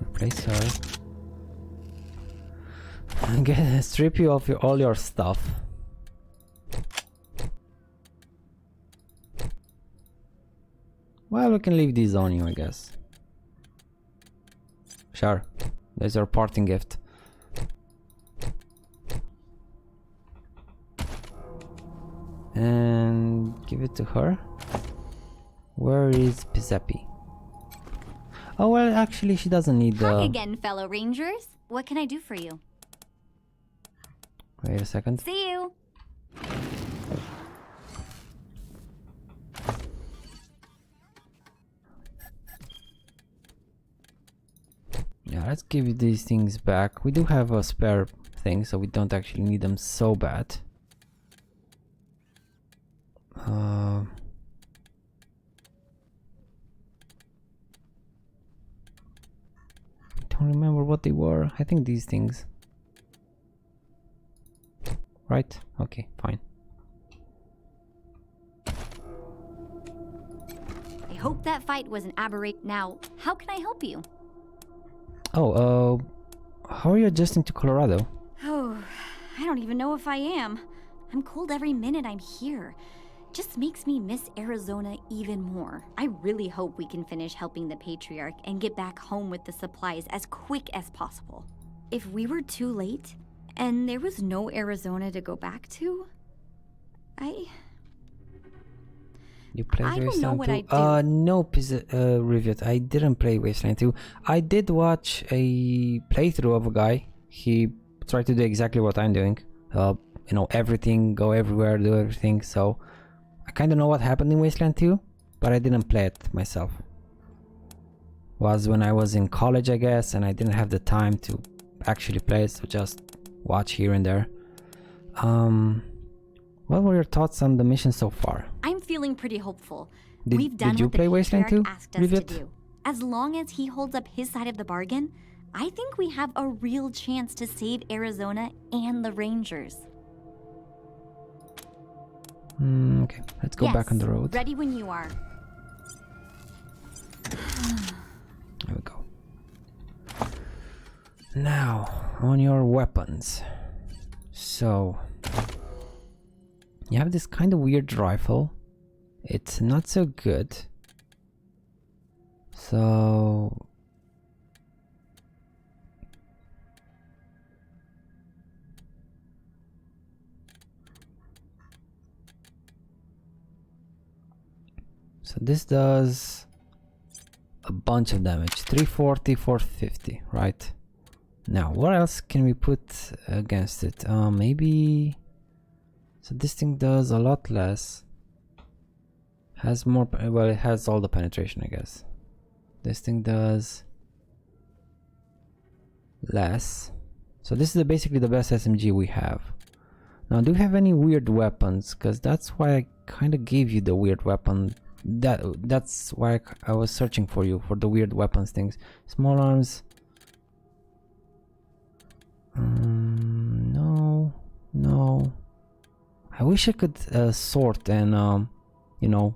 Replace her. Strip you of all your stuff. Well, we can leave these on you, I guess. Sure. There's our parting gift. And give it to her. Where is Pizepi? Oh, well, actually, she doesn't need the... Hi again, fellow rangers. What can I do for you? Wait a second. See you. Yeah, let's give you these things back. We do have a spare thing, so we don't actually need them so bad. Don't remember what they were. I think these things. Right? Okay, fine. I hope that fight was an aberration. Now, how can I help you? Oh, how are you adjusting to Colorado? Oh, I don't even know if I am. I'm cold every minute I'm here. Just makes me miss Arizona even more. I really hope we can finish helping the Patriarch and get back home with the supplies as quick as possible. If we were too late, and there was no Arizona to go back to, You played I don't know Wasteland what 2? I'd do. No, Rivet, I didn't play Wasteland 2. I did watch a playthrough of a guy. He tried to do exactly what I'm doing. You know, everything, go everywhere, do everything. So I kind of know what happened in Wasteland 2, but I didn't play it myself. Was when I was in college, I guess, and I didn't have the time to actually play it, so just watch here and there. What were your thoughts on the mission so far? I'm feeling pretty hopeful. Did you what play the Wasteland Patriarch 2, asked us Rivet? to do. As long as he holds up his side of the bargain, I think we have a real chance to save Arizona and the Rangers. Okay, let's go back on the road. Ready when you are. There we go. Now, on your weapons. So, you have this kind of weird rifle. It's not so good. So... So this does a bunch of damage. 340, 450, right? Now, what else can we put against it? Maybe... So this thing does a lot less. Has more... Well, it has all the penetration, I guess. This thing does... less. So this is basically the best SMG we have. Now, do you have any weird weapons? Because that's why I kind of gave you the weird weapon. That's why I was searching for you, for the weird weapons things. Small arms. No. I wish I could sort and, you know,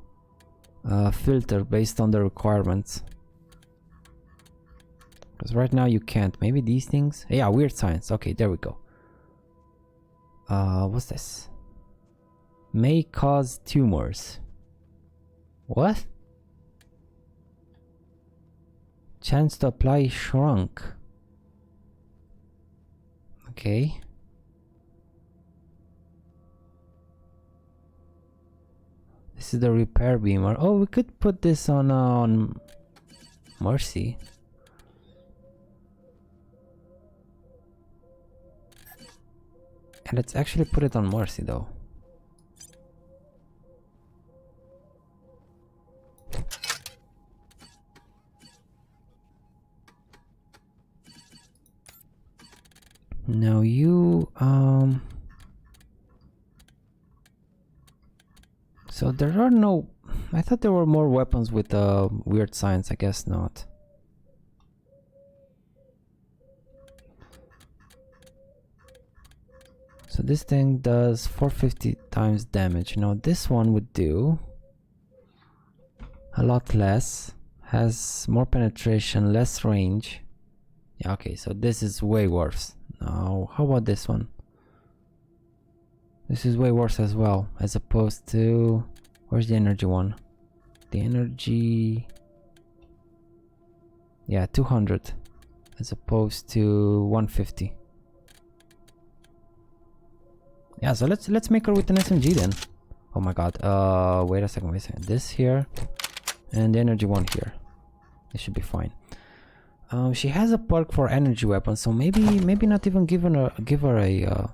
filter based on the requirements. Because right now you can't. Maybe these things? Yeah, weird science. Okay, there we go. What's this? May cause tumors. What? Chance to apply shrunk. Okay. This is the repair beamer. Oh, we could put this on Mercy. And let's actually put it on Mercy though. Now you so there are no... I thought there were more weapons with weird science. I guess not. So this thing does 450 times damage. Now this one would do a lot less. Has more penetration, less range. Yeah, okay, so this is way worse. Now, how about this one? This is way worse as well, as opposed to... Where's the energy one? The energy... Yeah, 200 as opposed to 150. Yeah, so let's make her with an SMG then. Oh my god. Wait a second. This here and the energy one here. This should be fine. She has a perk for energy weapons, so maybe not even give her a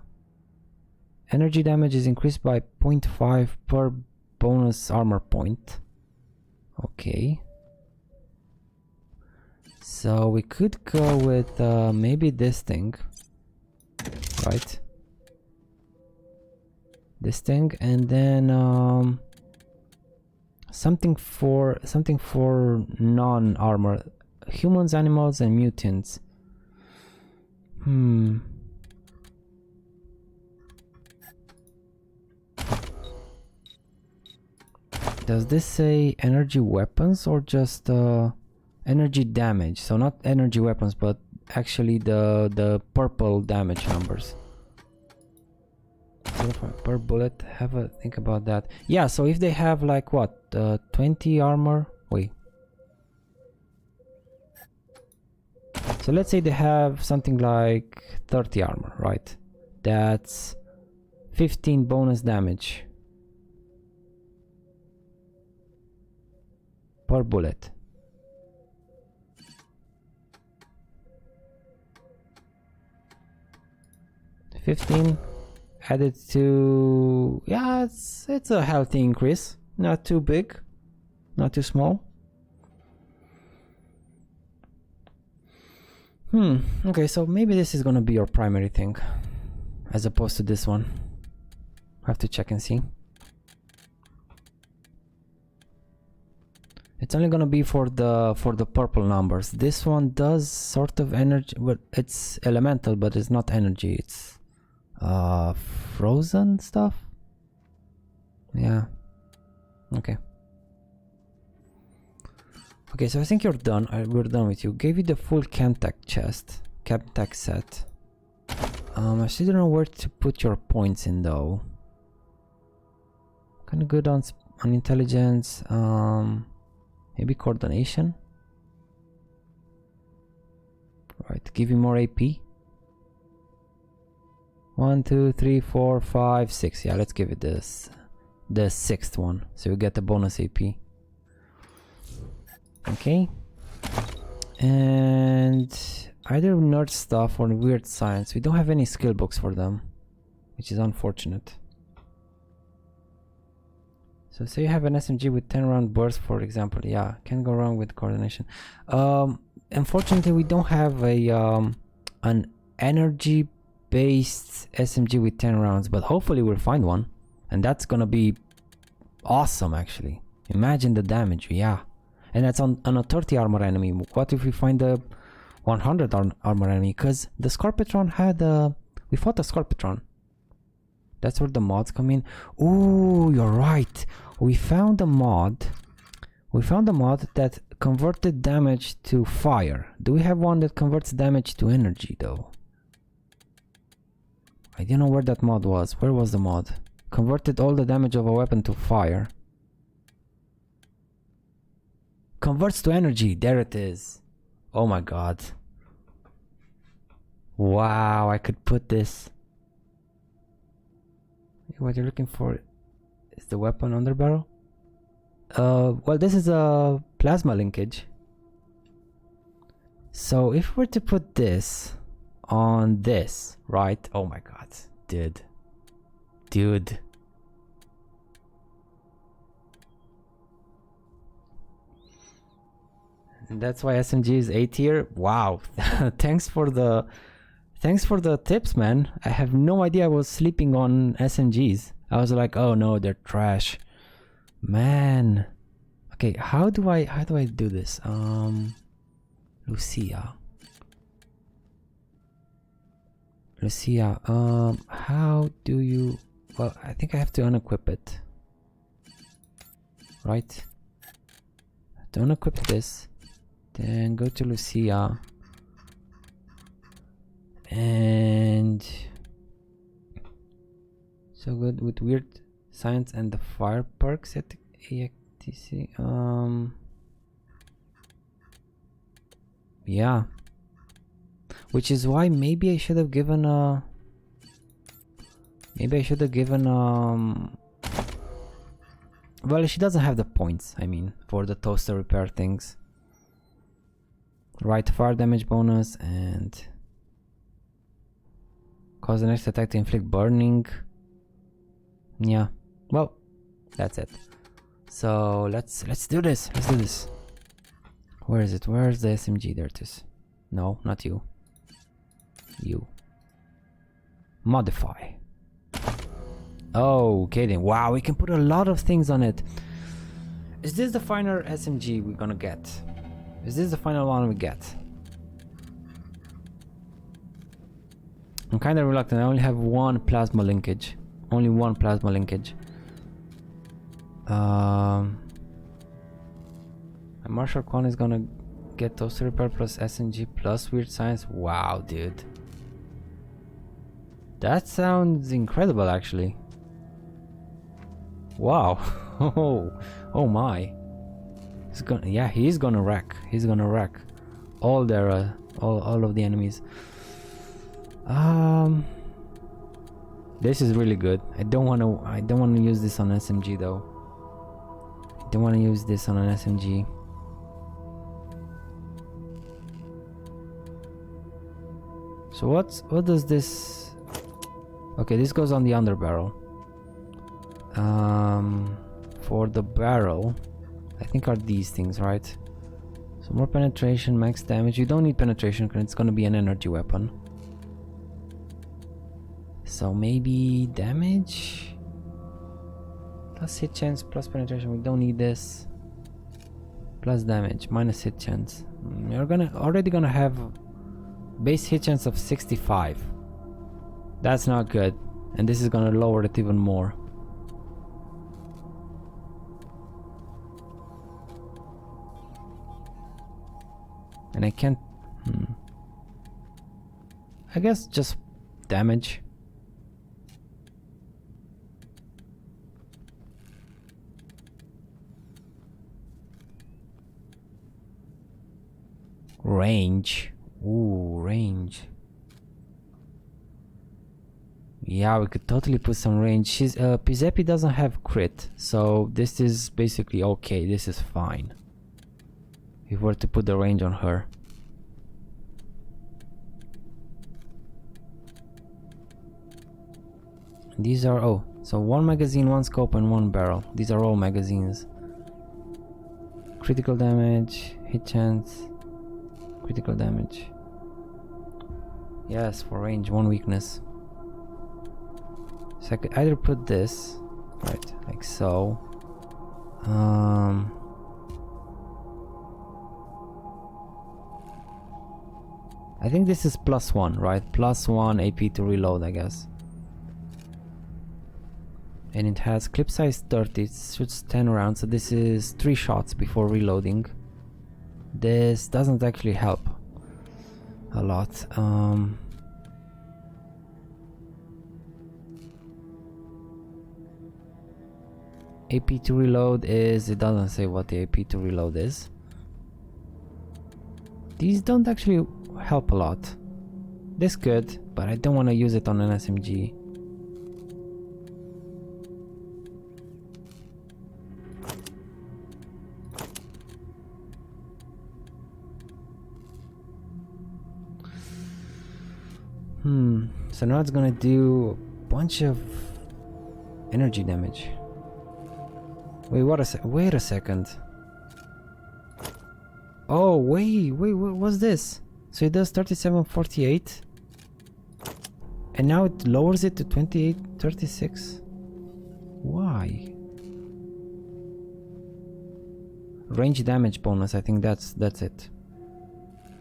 energy damage is increased by 0.5 per bonus armor point. Okay. So we could go with maybe this thing, right? This thing, and then something for non-armor, humans, animals, and mutants. Does this say energy weapons or just energy damage? So not energy weapons, but actually the purple damage numbers. Per bullet, have a think about that. Yeah, so if they have like what, 20 armor, wait. So let's say they have something like 30 armor, right? That's 15 bonus damage per bullet. $15 added to, yeah, it's a healthy increase. Not too big, not too small. Okay, so maybe this is gonna be your primary thing as opposed to this one. Have to check and see. It's only gonna be for the purple numbers. This one does sort of energy, but it's elemental, but it's not energy. It's frozen stuff. Yeah. Okay. Okay, so I think you're done. We're done with you. Gave you the full Camtech chest, Camtech set. I still don't know where to put your points in though. Kind of good on intelligence. Maybe coordination. Right, give you more AP. 1, 2, 3, 4, 5, 6. Yeah, let's give it this, the 6th one, so you get the bonus AP. Okay. And either nerd stuff or weird science. We don't have any skill books for them, which is unfortunate. So say you have an SMG with 10 round burst, for example. Yeah, can't go wrong with coordination. Unfortunately, we don't have a an energy based SMG with 10 rounds, but hopefully we'll find one, and that's gonna be awesome actually. Imagine the damage. Yeah, and that's on a 30 armor enemy. What if we find a 100 armor enemy? Because the Scorpitron had we fought a Scorpitron. That's where the mods come in. Ooh, you're right. We found a mod. We found a mod that converted damage to fire. Do we have one that converts damage to energy though? I don't know where that mod was. Where was the mod? Converted all the damage of a weapon to fire. Converts to energy. There it is. Oh my god. Wow, I could put this. What you're looking for is the weapon underbarrel. Well, this is a plasma linkage. So if we were to put this on this, right? Oh my god, dude. And that's why SMG is A tier. Wow. Thanks for the tips, man. I have no idea I was sleeping on SMGs. I was like, oh no, they're trash. Man. Okay, how do I do this? Lucia, how do you, well, I think I have to unequip it. Right? To unequip this, Then go to Lucia. And so good with weird science and the fire perks at AXTC. Yeah. Which is why maybe I should have given well, she doesn't have the points, I mean, for the toaster repair things. Right, fire damage bonus and cause the next attack to inflict burning. Yeah, well, that's it. So let's do this. Let's do this. Where is it? Where's the SMG? There it is. No, not you. You. Modify. Oh, okay then. Wow, we can put a lot of things on it. Is this the final SMG we're gonna get? Is this the final one we get? I'm kind of reluctant. I only have one plasma linkage. Only one plasma linkage. My martial con is gonna get toaster repair plus SMG plus weird science. Wow, dude. That sounds incredible, actually. Wow. Oh my. He's gonna, yeah, he's gonna wreck. He's gonna wreck all their all of the enemies. This is really good. I don't want to use this on SMG though. I don't want to use this on an SMG. So what does this? Okay, this goes on the underbarrel. For the barrel, I think are these things, right? So more penetration, max damage. You don't need penetration because it's gonna be an energy weapon. So maybe damage plus hit chance plus penetration. We don't need this. Plus damage minus hit chance. You're already gonna have base hit chance of 65. That's not good, and this is gonna lower it even more. And I can't. I guess just damage. Range. Ooh, range. Yeah, we could totally put some range. She's Pizepi doesn't have crit, so this is basically okay. This is fine. If we were to put the range on her. These are, oh, so one magazine, one scope, and one barrel. These are all magazines. Critical damage, hit chance, critical damage. Yes, for range, one weakness. So I could either put this, right, like so. I think this is +1, right? +1 AP to reload, I guess. And it has clip size 30, it shoots 10 rounds, so this is 3 shots before reloading. This doesn't actually help a lot. AP to reload is, it doesn't say what the AP to reload is. These don't actually help a lot. This could, but I don't want to use it on an SMG. So now it's gonna do a bunch of energy damage. Wait, wait a second. Oh, wait, what's this? So it does 3748, and now it lowers it to 2836. Why? Range damage bonus, I think that's it.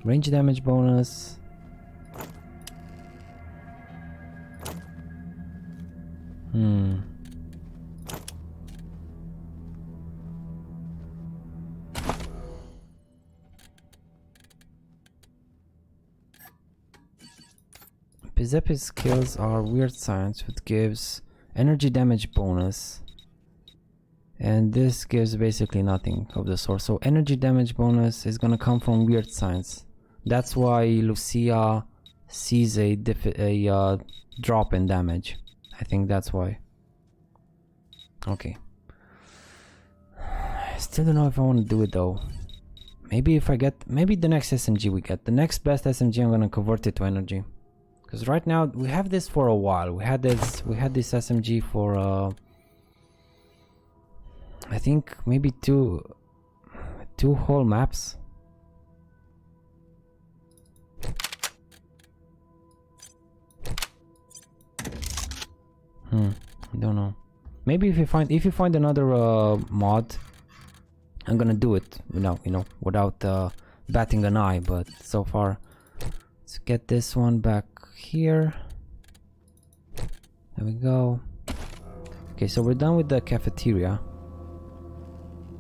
Range damage bonus. Zep's skills are weird science, which gives energy damage bonus. And this gives basically nothing of the sort. So energy damage bonus is gonna come from weird science. That's why Lucia sees a drop in damage. I think that's why. Okay. I still don't know if I want to do it though. Maybe if I get, maybe the next SMG we get, the next best SMG, I'm gonna convert it to energy. Because right now we have this for a while. We had this SMG for I think maybe two whole maps. I don't know. Maybe if you find another mod, I'm gonna do it. Without batting an eye. But so far, let's get this one back here. There we go. Okay, so we're done with the cafeteria.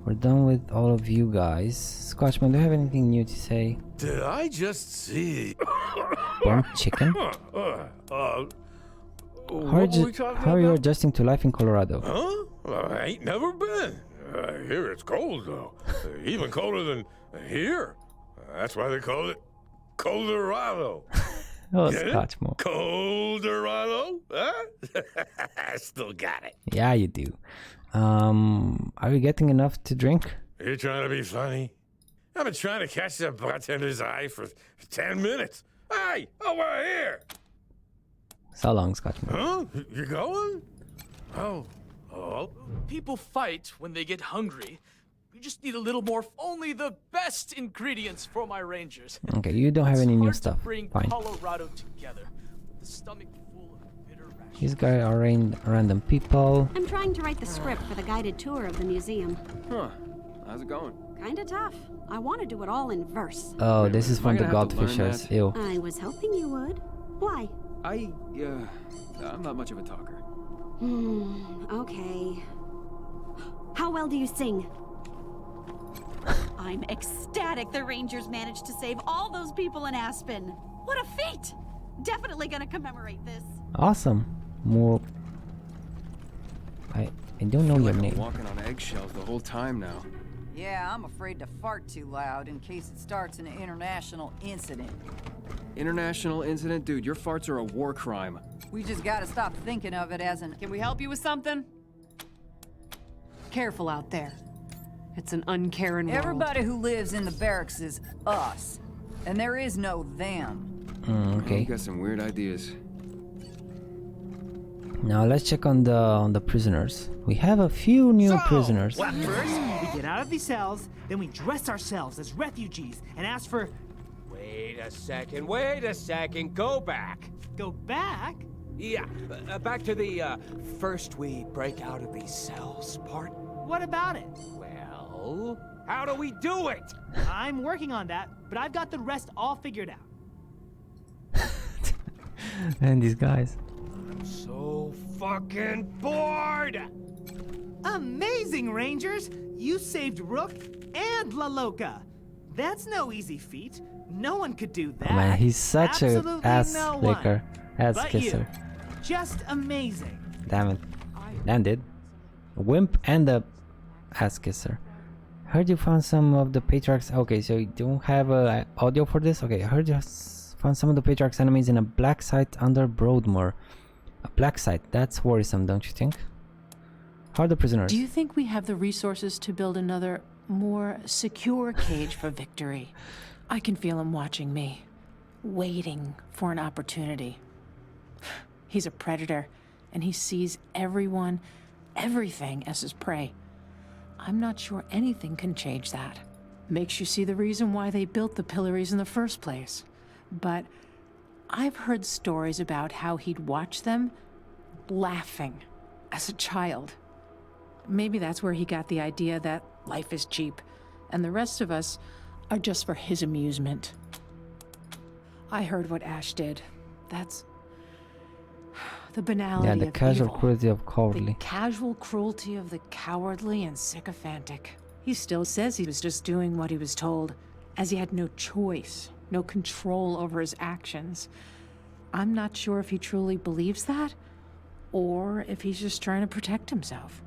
We're done with all of you guys. Scotchman, do you have anything new to say? Did I just see? Burnt chicken? How are you adjusting to life in Colorado? Huh? I ain't never been. Here it's cold though. Even colder than here. That's why they call it Colorado. Oh, Get Scotchman. Colorado? Huh? I still got it. Yeah, you do. Are you getting enough to drink? You're trying to be funny? I've been trying to catch the bartender's eye for 10 minutes. Hey, over here! So long, Scotchman. Huh? You going? Oh. People fight when they get hungry. We just need a little more. Only the best ingredients for my rangers. Okay, you don't have any new stuff. Bring Fine. Colorado together. The stomach full of bitter rations. These guys are random people. I'm trying to write the script for the guided tour of the museum. Huh. How's it going? Kinda tough. I want to do it all in verse. Oh, this is Am I from the gonna have to learn Godfishers. that? Ew. I was hoping you would. Why? I'm not much of a talker. Okay. How well do you sing? I'm ecstatic the Rangers managed to save all those people in Aspen. What a feat! Definitely gonna commemorate this. Awesome. More. I don't know your I'm name. walking on eggshells the whole time now. Yeah, I'm afraid to fart too loud in case it starts an international incident. International incident? Dude, your farts are a war crime. We just gotta stop thinking of it as an... Can we help you with something? Careful out there. It's an uncaring world. Everybody who lives in the barracks is us. And there is no them. You Okay. got some weird ideas. Now let's check on the prisoners. We have a few new prisoners. First, we get out of these cells, then we dress ourselves as refugees and ask for... Wait a second, go back. Go back? Yeah, back to the first we break out of these cells part. What about it? Well, how do we do it? I'm working on that, but I've got the rest all figured out. And these guys. I'm so fucking bored! Amazing, Rangers! You saved Rook and La Loca. That's no easy feat. No one could do that. Oh man, he's such a Absolutely ass no one. licker, ass But kisser. you, just amazing. Damn it. Landed. A wimp and a ass kisser. Heard you found some of the Patriarch's. Okay, so you don't have audio for this? Okay, I heard you found some of the Patriarch's enemies in a black site under Broadmoor. A black site, that's worrisome, don't you think? How are the prisoners? Do you think we have the resources to build another, more secure cage for victory? I can feel him watching me, waiting for an opportunity. He's a predator, and he sees everyone, everything as his prey. I'm not sure anything can change that. Makes you see the reason why they built the pillories in the first place. But I've heard stories about how he'd watch them laughing as a child. Maybe that's where he got the idea that life is cheap, and the rest of us are just for his amusement. I heard what Ash did. That's the banality yeah, the of casual evil. cruelty of The cowardly. casual cruelty of the cowardly and sycophantic. He still says he was just doing what he was told, as he had no choice, no control over his actions. I'm not sure if he truly believes that, or if he's just trying to protect himself.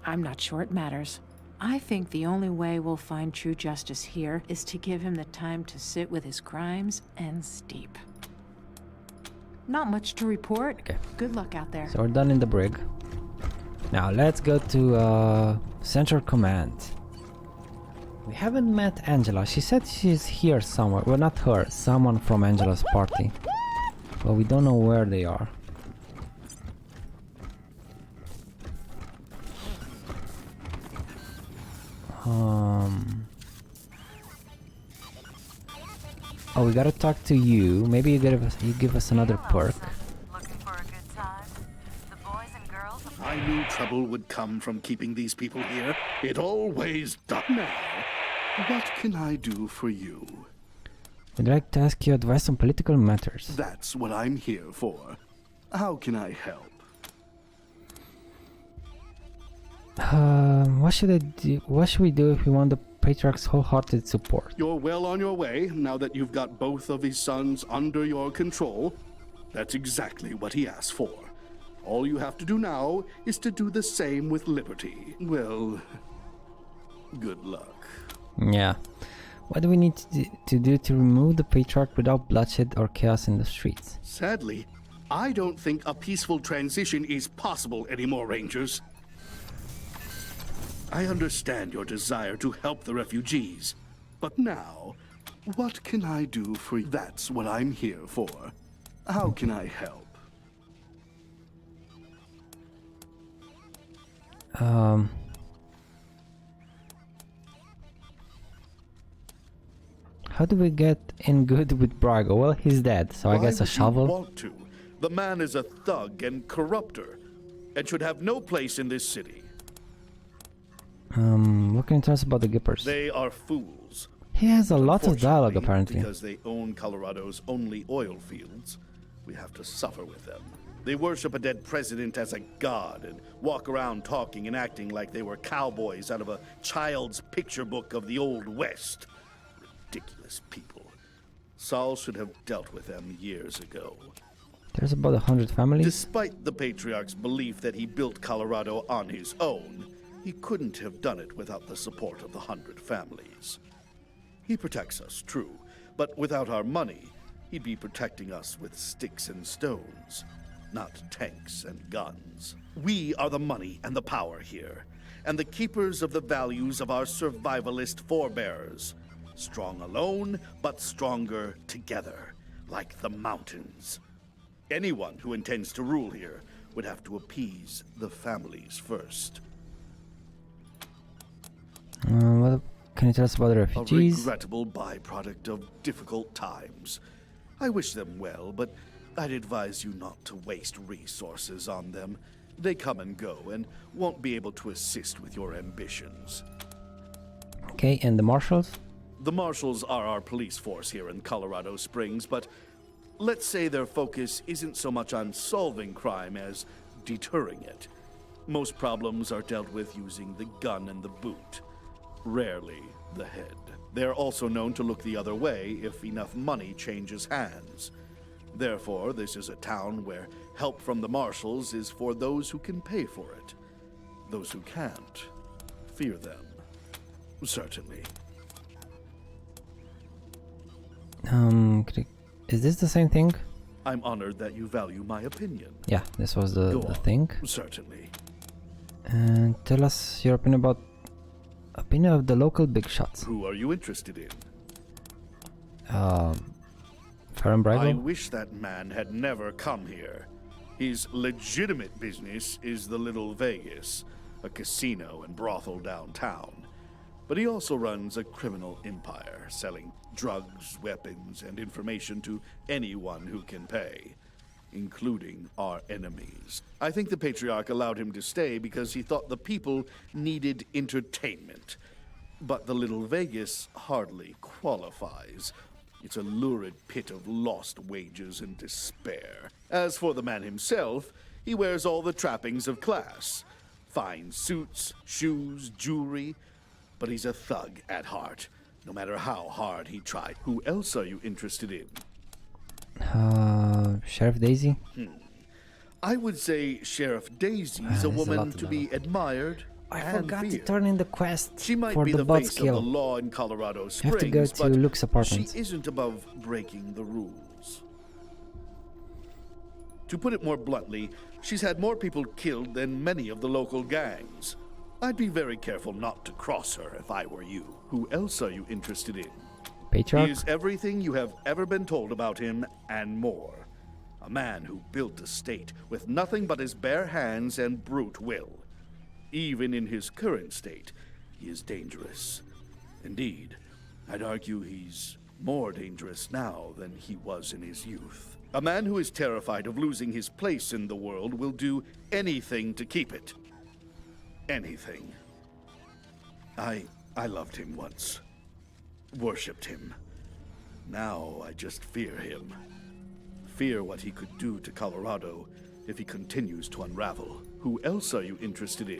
I'm not sure it matters. I think the only way we'll find true justice here is to give him the time to sit with his crimes and steep. Not much to report. Okay. Good luck out there. So we're done in the brig. Now let's go to Central Command. We haven't met Angela. She said she's here somewhere. Well, not her. Someone from Angela's party. But we don't know where they are. Oh, we gotta talk to you. Maybe you give us another perk. Looking for a good time? The boys and girls. I knew trouble would come from keeping these people here. It always does. Now, what can I do for you? We'd like to ask you advice on political matters. That's what I'm here for. How can I help? What should I do? What should we do if we want the Patriarch's wholehearted support? You're well on your way now that you've got both of his sons under your control. That's exactly what he asked for. All you have to do now is to do the same with Liberty. Well, good luck. Yeah. What do we need to do to remove the Patriarch without bloodshed or chaos in the streets? Sadly, I don't think a peaceful transition is possible anymore, Rangers. I understand your desire to help the refugees, but now, what can I do for you? That's what I'm here for. How can I help? How do we get in good with Brago? Well, he's dead, so I guess a shovel. Why would you want to? The man is a thug and corrupter, and should have no place in this city. What can you tell us about the Gippers? They are fools. He has a lot of dialogue, apparently. Because they own Colorado's only oil fields, we have to suffer with them. They worship a dead president as a god and walk around talking and acting like they were cowboys out of a child's picture book of the Old West. Ridiculous people. Saul should have dealt with them years ago. There's about 100 families. Despite the Patriarch's belief that he built Colorado on his own, he couldn't have done it without the support of the 100 families. He protects us, true, but without our money, he'd be protecting us with sticks and stones, not tanks and guns. We are the money and the power here, and the keepers of the values of our survivalist forebears. Strong alone, but stronger together, like the mountains. Anyone who intends to rule here would have to appease the families first. What can you tell us about the refugees? A regrettable byproduct of difficult times. I wish them well, but I'd advise you not to waste resources on them. They come and go and won't be able to assist with your ambitions. Okay, and the Marshals? The Marshals are our police force here in Colorado Springs, but let's say their focus isn't so much on solving crime as deterring it. Most problems are dealt with using the gun and the boot. Rarely the head. They're also known to look the other way if enough money changes hands. Therefore, this is a town where help from the Marshals is for those who can pay for it. Those who can't, fear them. Certainly. Is this the same thing? I'm honored that you value my opinion. Yeah, this was the thing. Certainly. And tell us your opinion of the local big shots. Who are you interested in? Farron Brago? I wish that man had never come here. His legitimate business is the Little Vegas, a casino and brothel downtown. But he also runs a criminal empire, selling drugs, weapons, and information to anyone who can pay, including our enemies. I think the Patriarch allowed him to stay because he thought the people needed entertainment. But the Little Vegas hardly qualifies. It's a lurid pit of lost wages and despair. As for the man himself, he wears all the trappings of class. Fine suits, shoes, jewelry. But he's a thug at heart, no matter how hard he tried. Who else are you interested in? Sheriff Daisy? I would say Sheriff Daisy's a woman to be admired. I and forgot to feared. turn in the quest She might for be the the face buzzkill. of the law in Colorado I have to go Springs, to but Luke's she apartment. isn't above breaking the rules. To put it more bluntly, she's had more people killed than many of the local gangs. I'd be very careful not to cross her if I were you. Who else are you interested in? Patriarch? He is everything you have ever been told about him and more. A man who built a state with nothing but his bare hands and brute will. Even in his current state, he is dangerous. Indeed, I'd argue he's more dangerous now than he was in his youth. A man who is terrified of losing his place in the world will do anything to keep it. Anything. I loved him once. Worshipped him. Now I just fear him. Fear what he could do to Colorado if he continues to unravel. Who else are you interested in?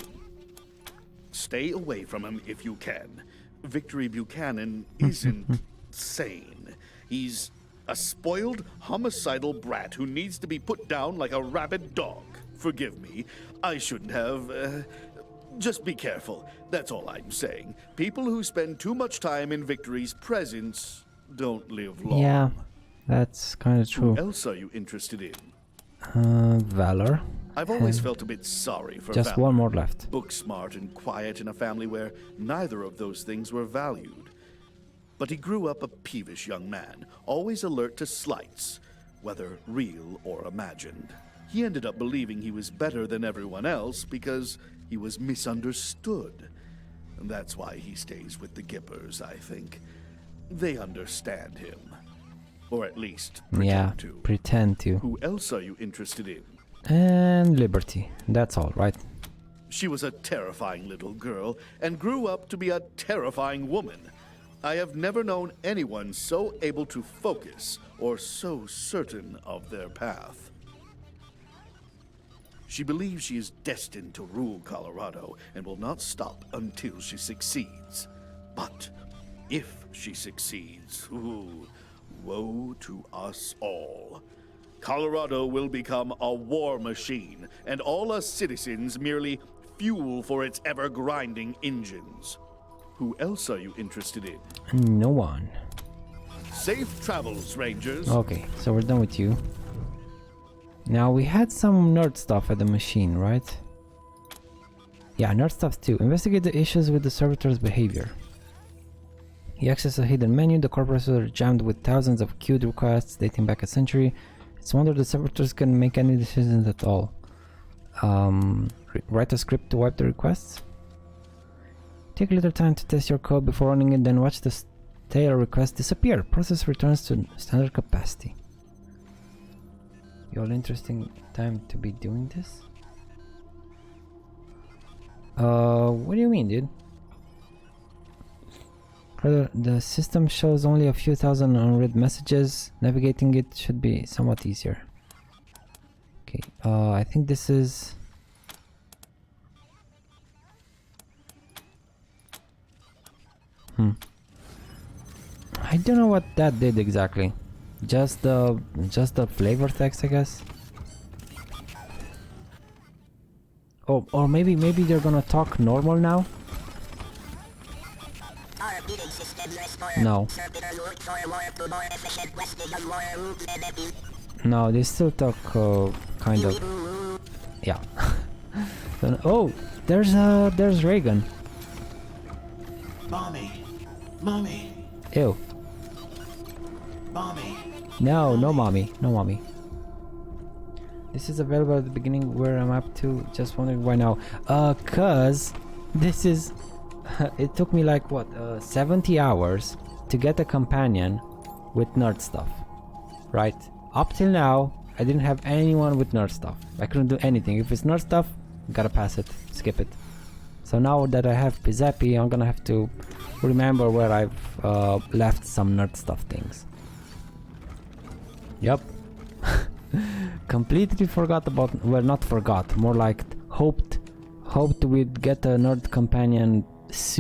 Stay away from him if you can. Victory Buchanan isn't sane. He's a spoiled, homicidal brat who needs to be put down like a rabid dog. Forgive me, I shouldn't have, just be careful. That's all I'm saying. People who spend too much time in Victory's presence don't live long. Yeah, that's kind of true. Who else are you interested in? Valor. I've always felt a bit sorry for Just Valor. one more left. Book smart and quiet in a family where neither of those things were valued. But he grew up a peevish young man, always alert to slights, whether real or imagined. He ended up believing he was better than everyone else because he was misunderstood. And that's why he stays with the Gippers, I think. They understand him. Or at least pretend to. Pretend to. Who else are you interested in? And Liberty. That's all, right? She was a terrifying little girl and grew up to be a terrifying woman. I have never known anyone so able to focus or so certain of their path. She believes she is destined to rule Colorado and will not stop until she succeeds. But if she succeeds, ooh, woe to us all. Colorado will become a war machine, and all us citizens merely fuel for its ever-grinding engines. Who else are you interested in? No one. Safe travels, Rangers. Okay, so we're done with you. Now we had some nerd stuff at the machine, right? Yeah, nerd stuff too. Investigate the issues with the servitor's behavior. He accessed a hidden menu. The corporations are jammed with thousands of queued requests dating back a century. It's a wonder the servitors can make any decisions at all. Write a script to wipe the requests. Take a little time to test your code before running it, then watch the stale request disappear. Process returns to standard capacity. You all interesting time to be doing this? What do you mean, dude? The system shows only a few thousand unread messages. Navigating it should be somewhat easier. Okay, I think this is... I don't know what that did exactly. Just the flavor text, I guess. Oh, or maybe they're gonna talk normal now. No. No, they still talk kind of. Yeah. Oh, there's Reagan. Mommy. Ew. Mommy. No, no mommy. This is available at the beginning where I'm up to. Just wondering why now. Cause this is it took me like what 70 hours to get a companion with nerd stuff, right? Up till now I didn't have anyone with nerd stuff. I couldn't do anything. If it's nerd stuff, gotta pass it, skip it. So now that I have Pizepi, I'm gonna have to remember where I've left some nerd stuff things. Yep. Completely forgot about, well, not forgot, more like hoped we'd get a nerd companion soon.